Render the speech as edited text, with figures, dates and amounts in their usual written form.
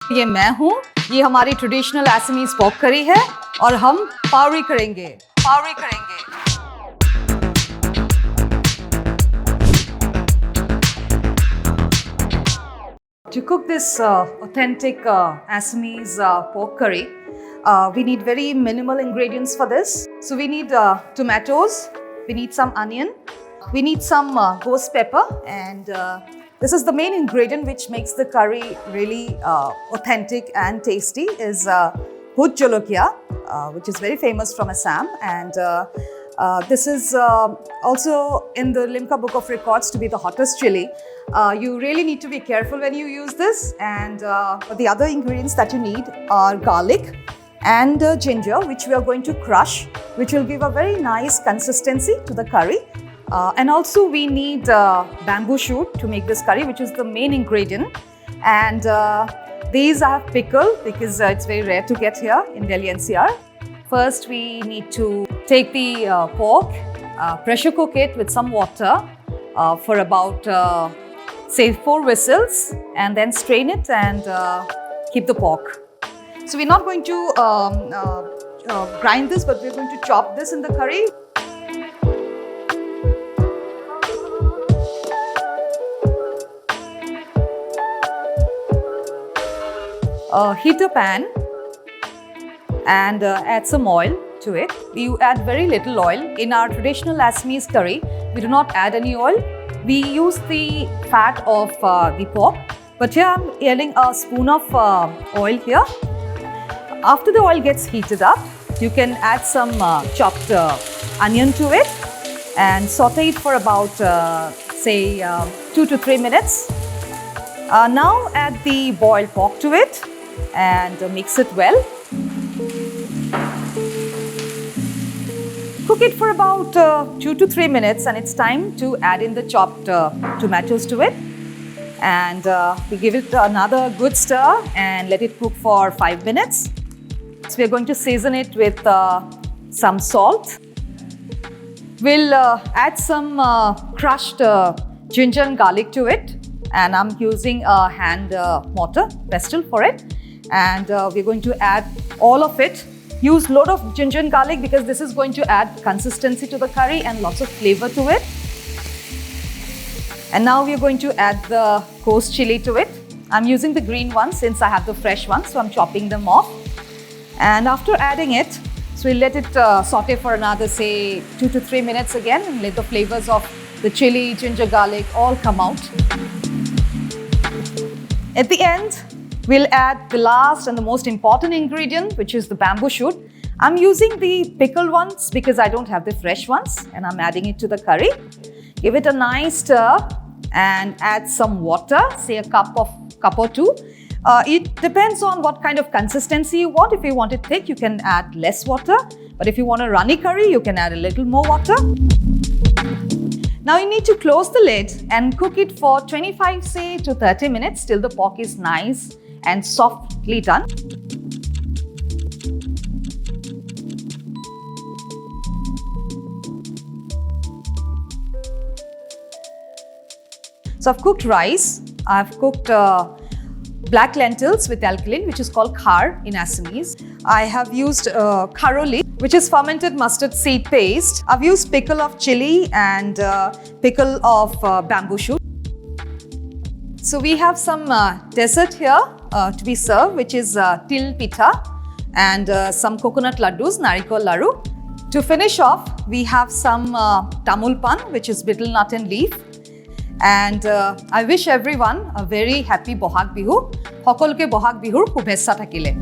ये मैं हूँ, ये हमारी ट्रेडिशनल असमीज पॉक करी है और हम पावरी करेंगे। To cook this authentic Assamese pork curry, we need very minimal ingredients for this. So we need tomatoes, we need some onion, we need some ghost pepper, and this is the main ingredient which makes the curry really authentic and tasty is bhut jolokia, which is very famous from Assam, and this is also in the Limca Book of Records to be the hottest chili. You really need to be careful when you use this, and the other ingredients that you need are garlic and ginger, which we are going to crush, which will give a very nice consistency to the curry. And also we need bamboo shoot to make this curry, which is the main ingredient. And these I have pickled because it's very rare to get here in Delhi NCR. First we need to take the pork, pressure cook it with some water for about say 4 whistles, and then strain it and keep the pork. So we're not going to grind this, but we're going to chop this in the curry. Heat a pan and add some oil to it. You add very little oil. In our traditional Assamese curry, we do not add any oil. We use the fat of the pork, but here I'm adding a spoon of oil here. After the oil gets heated up, you can add some chopped onion to it and saute it for about say 2 to 3 minutes. Now add the boiled pork to it and mix it well. Cook it for about 2 to 3 minutes, and it's time to add in the chopped tomatoes to it. And we give it another good stir and let it cook for 5 minutes. So we're going to season it with some salt. We'll add some crushed ginger and garlic to it. And I'm using a hand mortar pestle for it. And we're going to add all of it. Use a lot of ginger and garlic because this is going to add consistency to the curry and lots of flavor to it. And now we're going to add the coarse chili to it. I'm using the green one since I have the fresh one, so I'm chopping them off. And after adding it, so we'll let it saute for another say 2 to 3 minutes again and let the flavors of the chili, ginger, garlic all come out. At the end, we'll add the last and the most important ingredient, which is the bamboo shoot. I'm using the pickled ones because I don't have the fresh ones, and I'm adding it to the curry. Give it a nice stir and add some water, say a cup or 2. It depends on what kind of consistency you want. If you want it thick, you can add less water. But if you want a runny curry, you can add a little more water. Now you need to close the lid and cook it for 25 say to 30 minutes till the pork is nice and softly done. So I've cooked rice, I've cooked black lentils with alkaline, which is called khar in Assamese. I have used kharoli, which is fermented mustard seed paste. I've used pickle of chili and pickle of bamboo shoot. So we have some dessert here to be served, which is til pitha and some coconut laddus, narikol laru. To finish off, we have some tamul pan, which is betel nut and leaf. And I wish everyone a very happy Bohag Bihu. Hokolke Bohag Bihur shubhechha thakile.